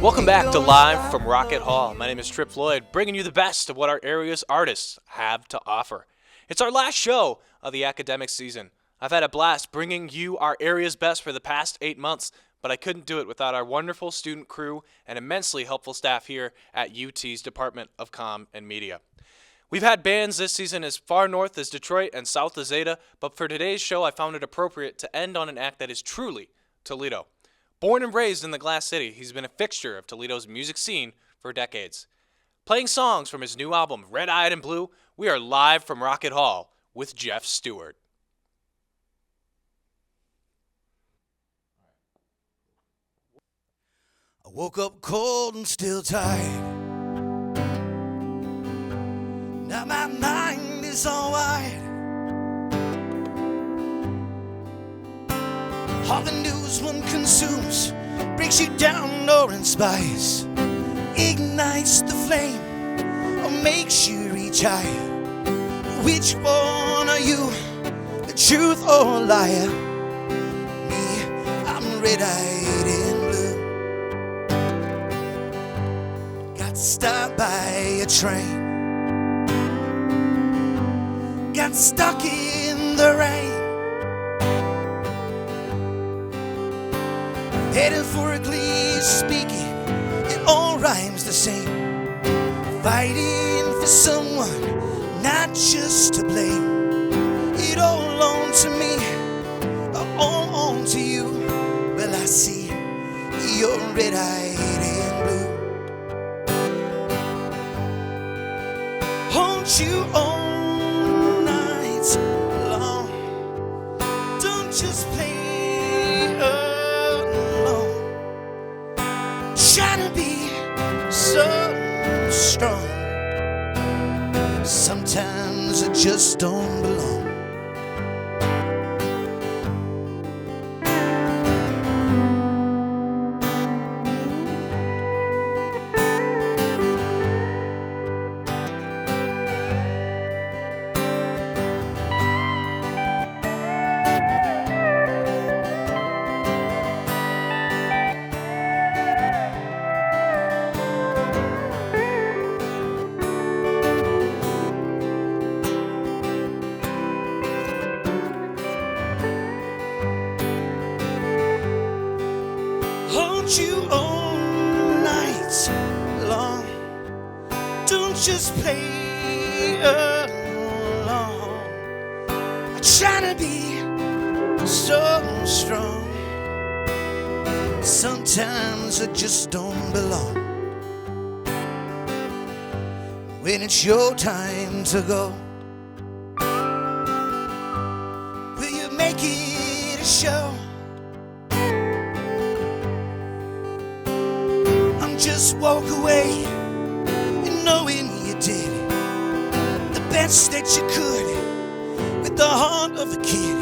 Welcome back to Live from Rocket Hall. My name is Trip Floyd, bringing you the best of what our area's artists have to offer. It's our last show of the academic season. I've had a blast bringing you our area's best for the past 8 months, but I couldn't do it without our wonderful student crew and immensely helpful staff here at UT's Department of Comm and Media. We've had bands this season as far north as Detroit and south as Zeta, but for today's show I found it appropriate to end on an act that is truly Toledo. Born and raised in the Glass City, he's been a fixture of Toledo's music scene for decades. Playing songs from his new album, Red-Eyed and Blue, we are live from Rocket Hall with Jeff Stewart. I woke up cold and still tired. Now my mind is all wide. All the news one consumes breaks you down or inspires, ignites the flame or makes you reach higher. Which one are you, the truth or liar? Me, I'm red-eyed and blue. Got stopped by a train, got stuck in the rain, headed for a glee, speaking, it all rhymes the same. Fighting for someone, not just to blame. It all on to me, all on to you. Well, I see you're red-eyed and blue. Hold you all night long. Don't just play trying to be so strong. Sometimes I just don't belong. You all night long. Don't just play along. I'm trying to be so strong. Sometimes I just don't belong. When it's your time to go, will you make it a show? Just walk away and knowing you did the best that you could with the heart of a kid.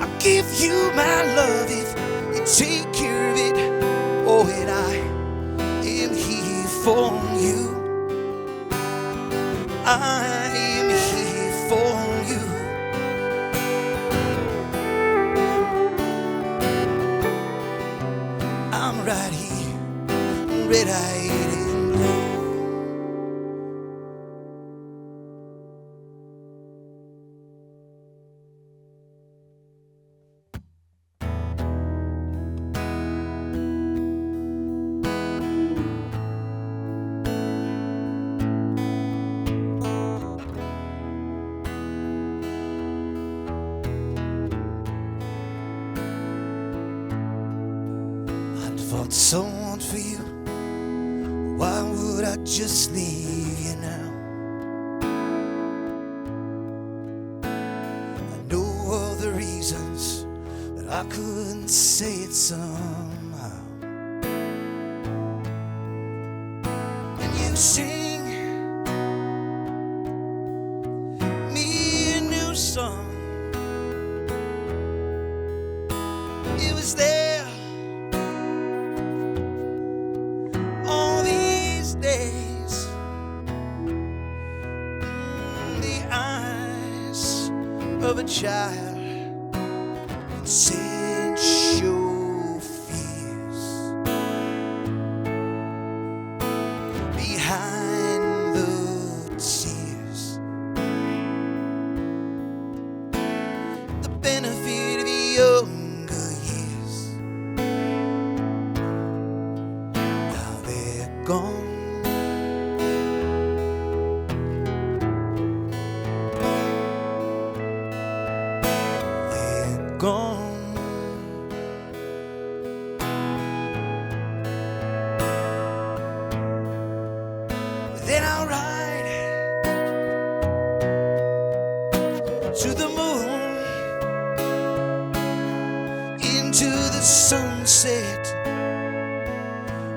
I'll give you my love if you take care of it. Oh, and I am here for you. I am here for you. I'm right here, red-eyed and blue. I'd fought so hard for you. Why would I just leave you now? I know all the reasons, but I couldn't say it somehow. And you sing me a new song. It was there days, the eyes of a child can sense your fears. benefit of younger years. Now they're gone. They're gone. Then I'll ride to the moon, into the sunset,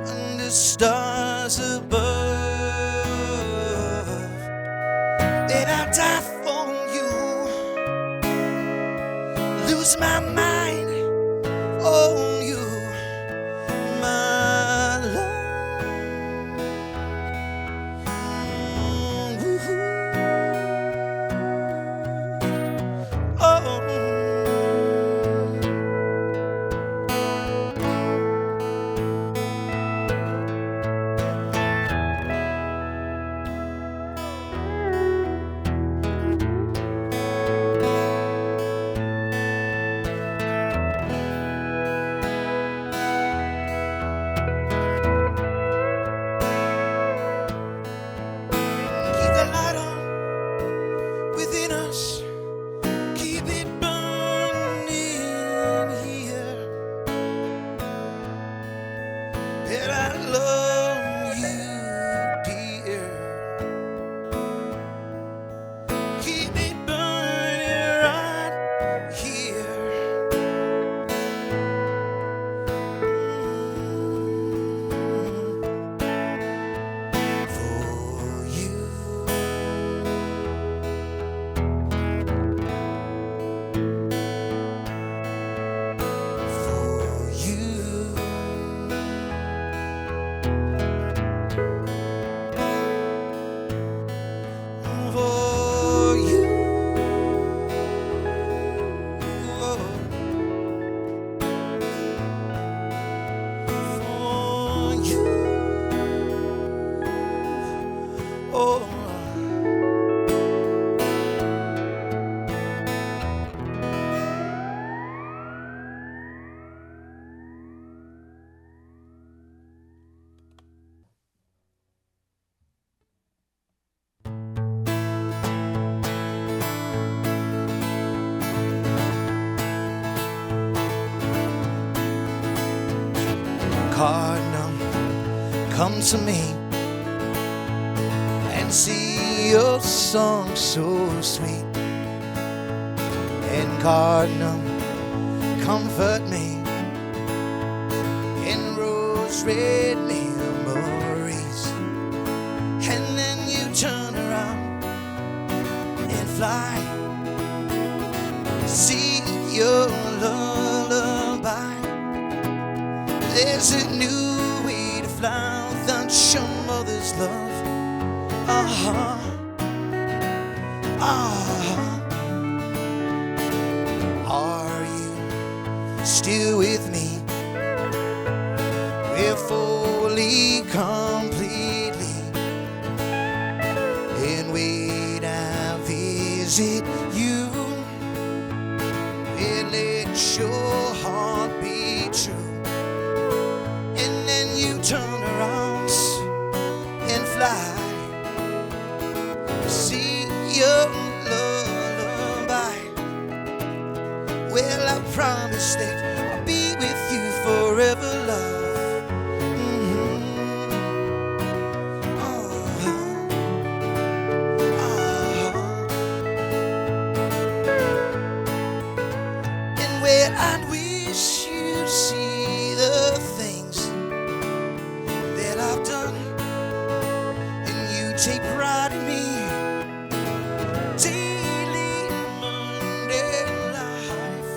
under stars above. Then I'll die for you, lose my mind on you, my love. Keep the light on within us. Keep it burning here. And I love you, dear. Keep it burning right here. For you. For you. For you. For you. Oh. Cardinal, come to me and see your song so sweet. And Cardinal, comfort me in rose red memories. And then you turn around and fly, see your lullaby. There's a new way to fly without your mother's love. Uh-huh. Uh-huh. Are you still with me? We're fully, completely. And wait, I visit you. And let your heart be true. And then you turn around and fly. See your lullaby. Well, I promise that I'll be with you forever, love. And well, I'd wish you'd see the things that I've done, and you take pride in me. Daily Monday life,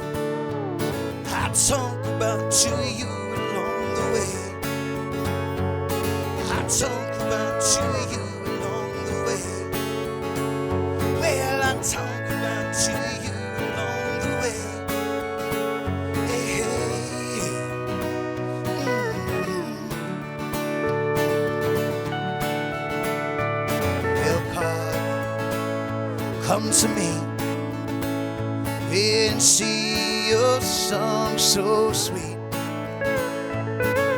I talk about you along the way. I talk about you along the way. Well, I talk about you along the way. Hey, hey, hey. Well, Card, come to me. Well, and see your song so sweet.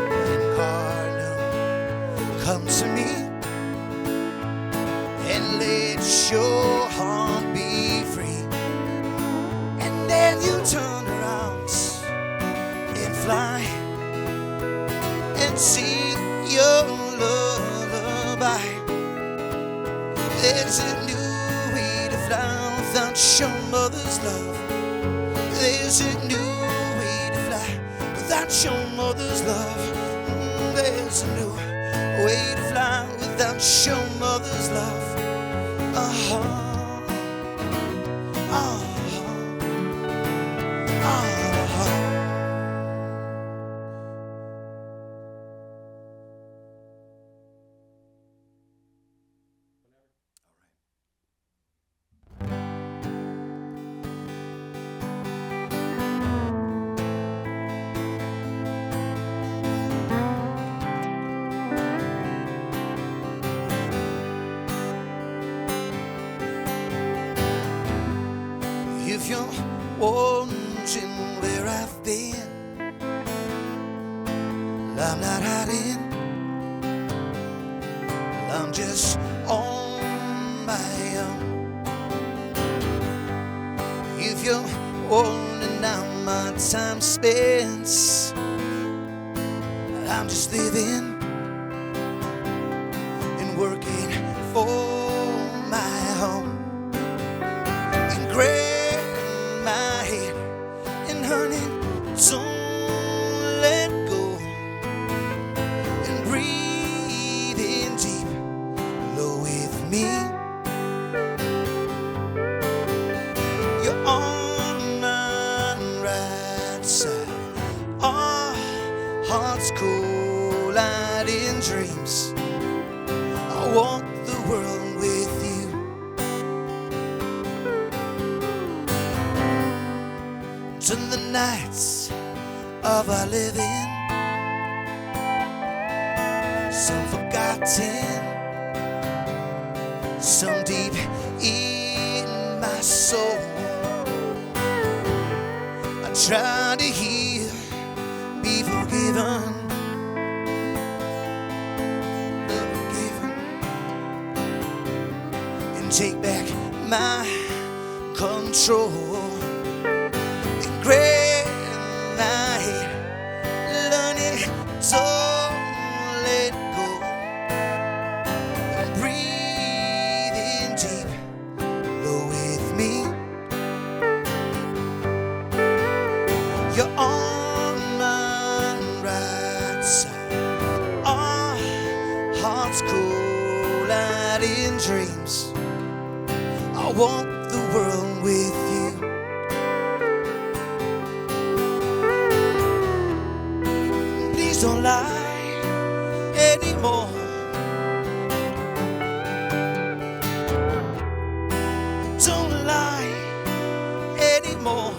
And Cardinal, come to me and let your heart be free. And then you turn around and fly and sing your lullaby. There's a new way to fly without your mother's love. There's a new way to fly without your mother's love. There's a new way to fly without your mother's love. Uh-huh. Uh-huh. Uh-huh. If you're wondering where I've been, I'm not hiding. I'm just on my own. If you're wondering how my time spent, I'm just living and working for my home. And grab my head and honey, don't let go. And breathe in deep, low with me. You're on my right side. Our hearts collide in dreams. I walk the world with you. To the nights of our living, some forgotten, some deep in my soul. I try to heal, be forgiven, and take back my control. And grab my head, learning, don't let go. And breathe in deep, low with me. You're on my right side. Our hearts collide in dreams. I walk the world with you. Please don't lie anymore. Don't lie anymore.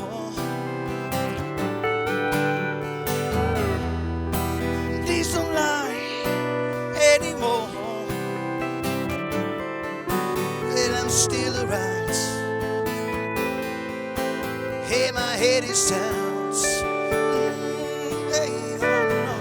Please don't lie anymore. Well, I'm still around. Hey, my head is down. Hey, oh no.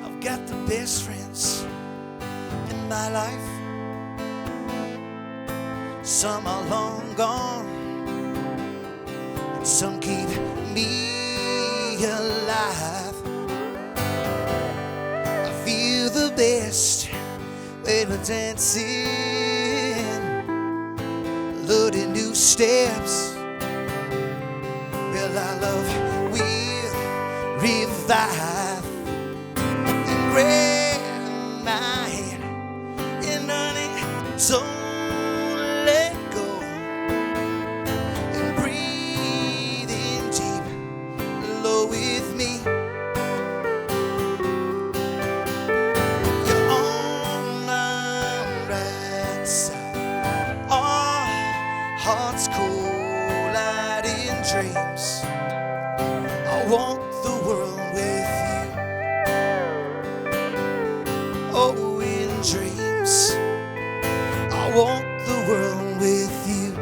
I've got the best friends in my life. Some are long gone, and some keep me alive. I feel the best when we're dancing, loading new steps. Well, our love will revive. And grab my hand, and honey, don't let go. hearts collide in dreams. I walk the world with you. Oh, in dreams, I walk the world with you.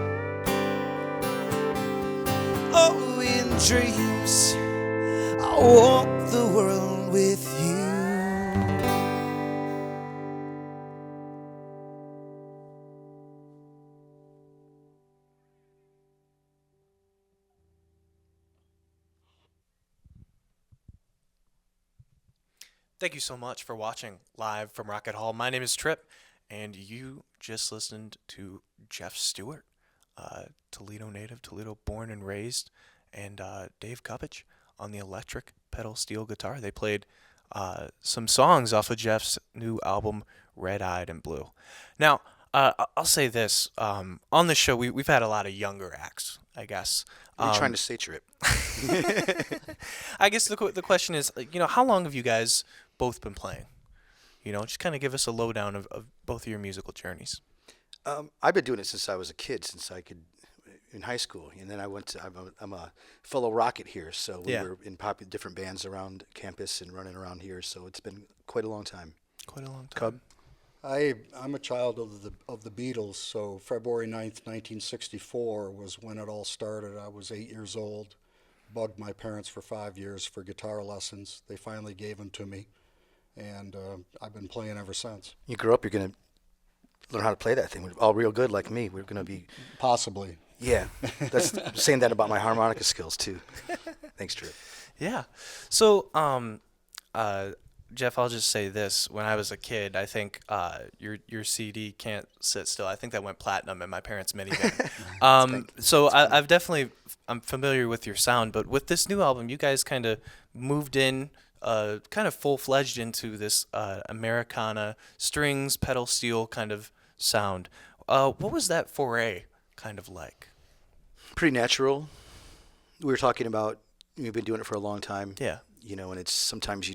Oh, in dreams, I walk the world with you. Thank you so much for watching live from Rocket Hall. My name is Trip, and you just listened to Jeff Stewart, Toledo native, Toledo born and raised, and Dave Cubbedge on the electric pedal steel guitar. They played some songs off of Jeff's new album, Red Eyed and Blue. Now, I'll say this. On the show, we've had a lot of younger acts, I guess. What are you trying to say, Trip? I guess the question is, how long have you guys both been playing? Just kind of give us a lowdown of both of your musical journeys. I've been doing it since I was a kid, since I could, in high school. And then I'm a fellow Rocket here, so we were in different bands around campus and running around here, so it's been quite a long time. Quite a long time. Cub? I'm a child of the Beatles, so February 9th, 1964 was when it all started. I was 8 years old, bugged my parents for 5 years for guitar lessons. They finally gave them to me, and I've been playing ever since. You grow up, you're going to learn how to play that thing. We're all real good like me. We're going to be... Possibly. Yeah. That's saying that about my harmonica skills, too. Thanks, Trip. Yeah. So, Jeff, I'll just say this. When I was a kid, I think your CD, Can't Sit Still, I think that went platinum in my parents' minivan. So I'm familiar with your sound, but with this new album, you guys kind of moved in, kind of full-fledged into this Americana strings, pedal steel kind of sound. What was that foray kind of like? Pretty natural. We were talking about, we've been doing it for a long time. Yeah. And it's sometimes you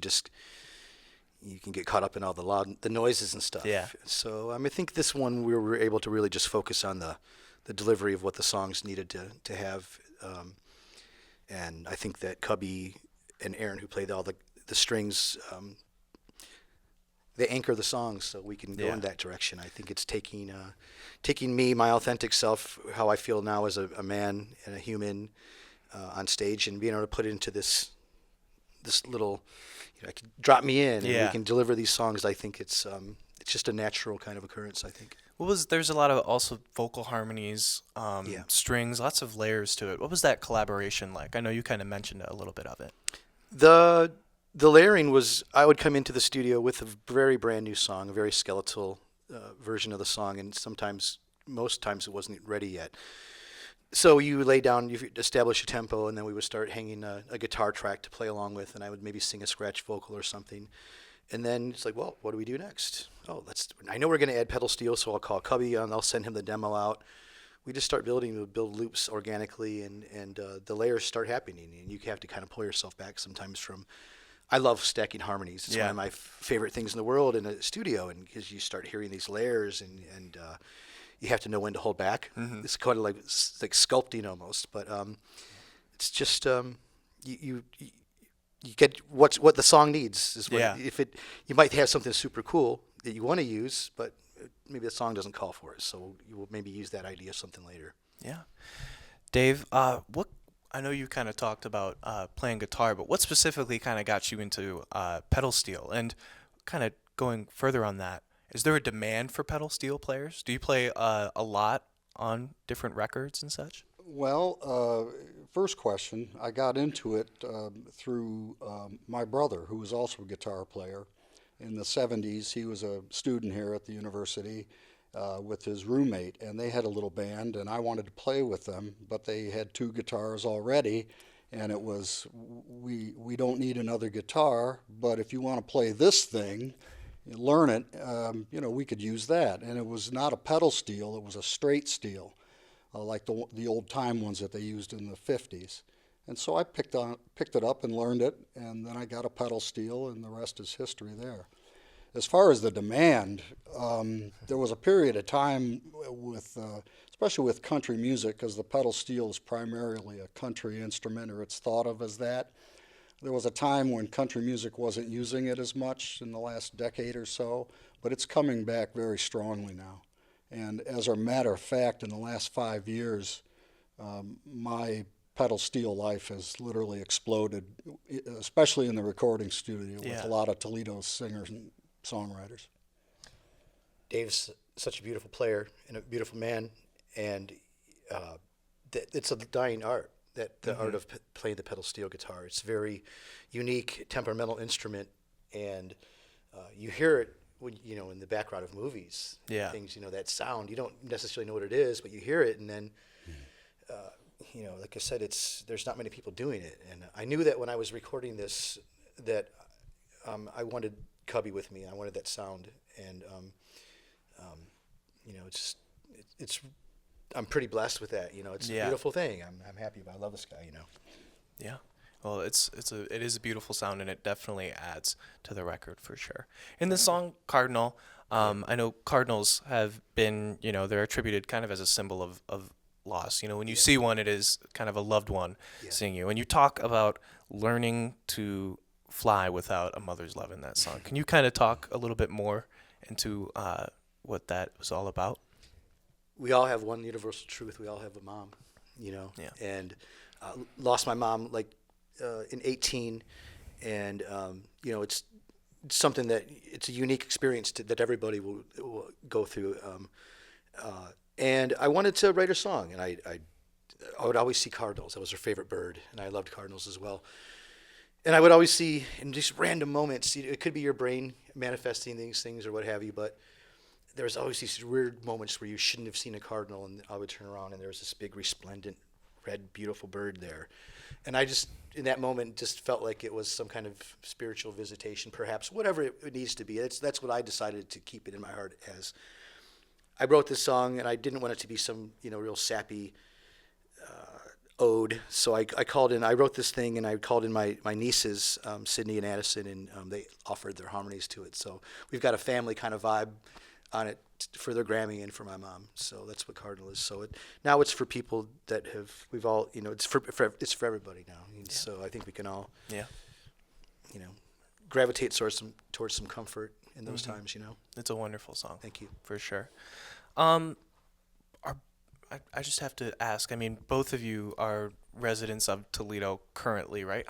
can get caught up in all the noises and stuff. Yeah. So I think this one we were able to really just focus on the delivery of what the songs needed to have. And I think that Cubby and Aaron, who played all the strings, they anchor the songs so we can go in that direction. I think it's taking me, my authentic self, how I feel now as a man and a human on stage, and being able to put it into this little, I can drop me in and we can deliver these songs. I think it's just a natural kind of occurrence, I think. There's a lot of also vocal harmonies, strings, lots of layers to it. What was that collaboration like? I know you kind of mentioned a little bit of it. The layering was, I would come into the studio with a very brand new song, a very skeletal version of the song, and most times it wasn't ready yet. So you lay down, you establish a tempo, and then we would start hanging a guitar track to play along with, and I would maybe sing a scratch vocal or something. And then it's like, well, what do we do next? I know we're going to add pedal steel, so I'll call Cubby and I'll send him the demo out. We just start build loops organically, and the layers start happening, and you have to kind of pull yourself back sometimes from... I love stacking harmonies. It's one of my favorite things in the world in a studio, and because you start hearing these layers, and you have to know when to hold back. Mm-hmm. It's kind of like sculpting almost, but it's just you get what the song needs. Is what you might have something super cool that you want to use, but maybe the song doesn't call for it, so you will maybe use that idea something later. Yeah, Dave, I know you kind of talked about playing guitar, but what specifically kind of got you into pedal steel? And kind of going further on that, is there a demand for pedal steel players? Do you play a lot on different records and such? Well, first question, I got into it through my brother, who was also a guitar player. In the 70s, he was a student here at the university with his roommate, and they had a little band, and I wanted to play with them, but they had 2 guitars already, and it was, we don't need another guitar, but if you want to play this thing, learn it, we could use that. And it was not a pedal steel, it was a straight steel, like the old time ones that they used in the 50s. And so I picked it up and learned it, and then I got a pedal steel, and the rest is history there. As far as the demand, there was a period of time with, especially with country music, because the pedal steel is primarily a country instrument, or it's thought of as that. There was a time when country music wasn't using it as much in the last decade or so, but it's coming back very strongly now. And as a matter of fact, in the last 5 years, my pedal steel life has literally exploded, especially in the recording studio with a lot of Toledo singers and songwriters. Dave's such a beautiful player and a beautiful man, and it's a dying art. That the art of playing the pedal steel guitar. It's a very unique, temperamental instrument, and you hear it when in the background of movies. Things, that sound. You don't necessarily know what it is, but you hear it, and then like I said, there's not many people doing it, and I knew that when I was recording this, that I wanted Cubby with me. I wanted that sound, and it's I'm pretty blessed with that. It's a beautiful thing. I'm happy about. I love this guy. Yeah. Well, it is a beautiful sound, and it definitely adds to the record for sure. In the song Cardinal, I know Cardinals have been, they're attributed kind of as a symbol of loss. When you see one, it is kind of a loved one seeing you. And you talk about learning to fly without a mother's love in that song. Can you kind of talk a little bit more into what that was all about? We all have one universal truth. We all have a mom, and lost my mom in 18, and it's something that it's a unique experience that everybody will go through. And I wanted to write a song, and I would always see cardinals. That was her favorite bird, and I loved cardinals as well. And I would always see in just random moments. It could be your brain manifesting these things or what have you, but there's always these weird moments where you shouldn't have seen a cardinal, and I would turn around and there was this big resplendent red beautiful bird there, and I just in that moment just felt like it was some kind of spiritual visitation, perhaps, whatever it needs to be. That's what I decided to keep it in my heart as. I wrote this song, and I didn't want it to be some real sappy ode, so I called in. I wrote this thing, and I called in my nieces, Sydney and Addison, and they offered their harmonies to it. So we've got a family kind of vibe on it for their Grammy and for my mom. So that's what Cardinal is. So now it's for people that we've all, it's for everybody now. So I think we can all, gravitate towards some comfort in those times. It's a wonderful song. Thank you. For sure. I just have to ask, both of you are residents of Toledo currently, right?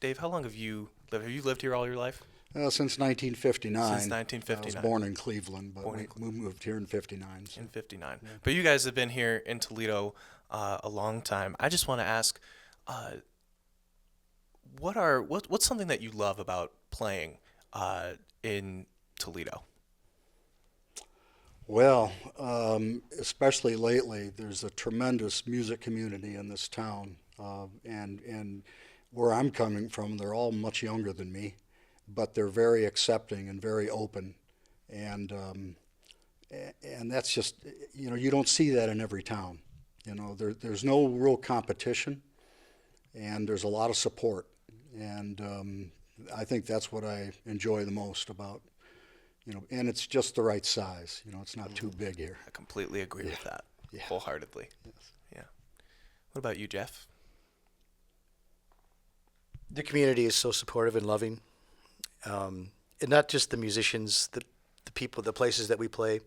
Dave, how long have you lived? Have you lived here all your life? Since 1959. Since 1959. I was born in Cleveland, but we moved here in 59. So. In 59. Yeah. But you guys have been here in Toledo a long time. I just want to ask, what's something that you love about playing in Toledo? Well, especially lately, there's a tremendous music community in this town, and where I'm coming from, they're all much younger than me, but they're very accepting and very open, and that's just you don't see that in every town. There's no real competition, and there's a lot of support, and I think that's what I enjoy the most about. And it's just the right size. It's not too big here. I completely agree with that, wholeheartedly. Yes. Yeah. What about you, Jeff? The community is so supportive and loving, and not just the musicians, the people, the places that we play.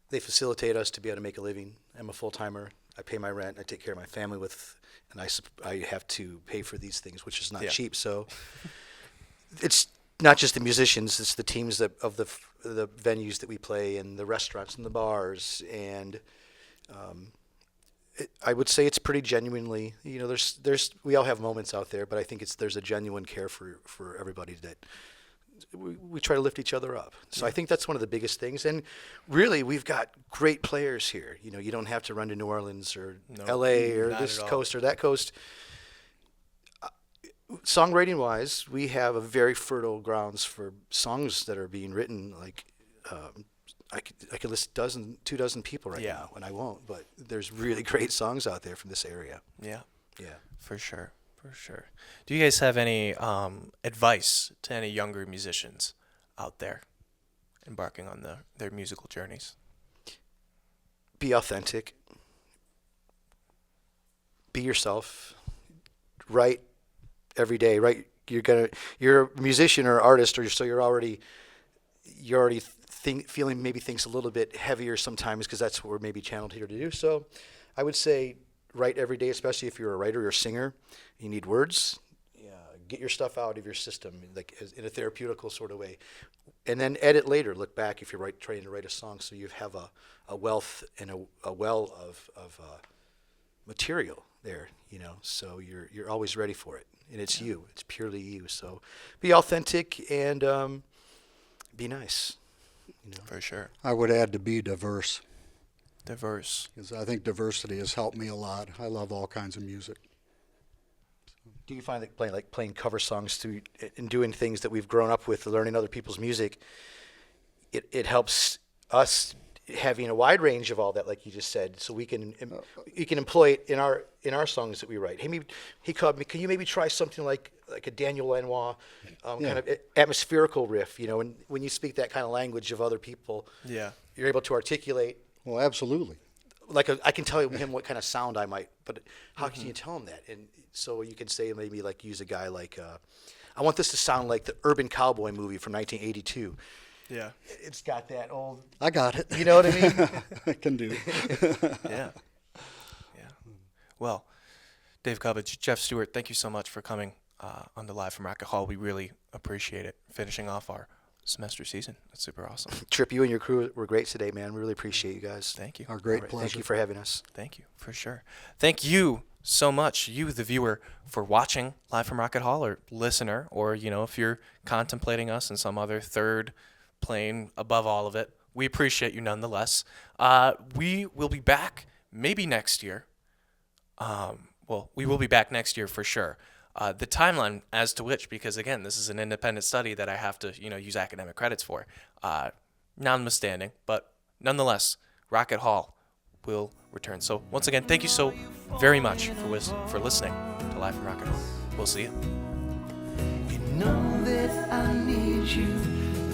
They facilitate us to be able to make a living. I'm a full-timer. I pay my rent. I take care of my family and I have to pay for these things, which is not cheap. So it's not just the musicians, it's the teams of the venues that we play, and the restaurants and the bars, and I would say it's pretty genuinely, we all have moments out there, but I think there's a genuine care for everybody that we try to lift each other up. So I think that's one of the biggest things, and really we've got great players here. You don't have to run to New Orleans or LA or this coast or that coast. Songwriting wise, we have a very fertile grounds for songs that are being written. Like I could list 2 people right now, and I won't. But there's really great songs out there from this area. Yeah, for sure. Do you guys have any advice to any younger musicians out there embarking on their musical journeys? Be authentic. Be yourself. Write every day. Write. You're a musician or artist, or so you're already feeling maybe things a little bit heavier sometimes because that's what we're maybe channeled here to do. So I would say write every day, especially if you're a writer or a singer. You need words. Get your stuff out of your system, like in a therapeutical sort of way, and then edit later. Look back if you're trying to write a song, so you have a wealth and a well of material there. So you're always ready for it, and it's you. It's purely you. So be authentic and be nice. For sure. I would add to be diverse. Diverse. Because I think diversity has helped me a lot. I love all kinds of music. Do you find that playing cover songs and doing things that we've grown up with, learning other people's music, it helps us having a wide range of all that, like you just said, so we can employ it in our songs that we write. Hey, Cub, can you maybe try something like a Daniel Lanois kind of atmospherical riff? And when you speak that kind of language of other people, you're able to articulate. Well, absolutely. I can tell him what kind of sound I might, but how can you tell him that? And so you can say maybe use a guy like, I want this to sound like the Urban Cowboy movie from 1982. Yeah. It's got that old. I got it. You know what I mean? I can do. Yeah. Well, Dave Cubbedge, Jeff Stewart, thank you so much for coming on the Live from Rocket Hall. We really appreciate it. Finishing off our semester season. That's super awesome. Trip, you and your crew were great today, man. We really appreciate you guys. Thank you. Our great pleasure. Thank you for having us. Thank you, for sure. Thank you so much, you, the viewer, for watching Live from Rocket Hall, or listener, or, if you're contemplating us in some other third plane above all of it. We appreciate you nonetheless. We will be back maybe next year. We will be back next year for sure. The timeline as to which, because again, this is an independent study that I have to, use academic credits for, notwithstanding, but nonetheless, Rocket Hall will return. So once again, thank you so very much for listening to Live from Rocket Hall. We'll see you. You know that I need you,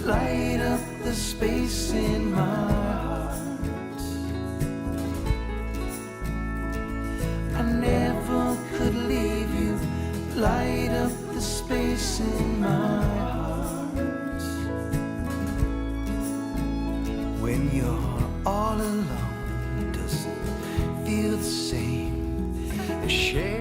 light up the space in my heart. I never could leave you, light up the space in my heart. When you're all alone, doesn't feel the same as sharing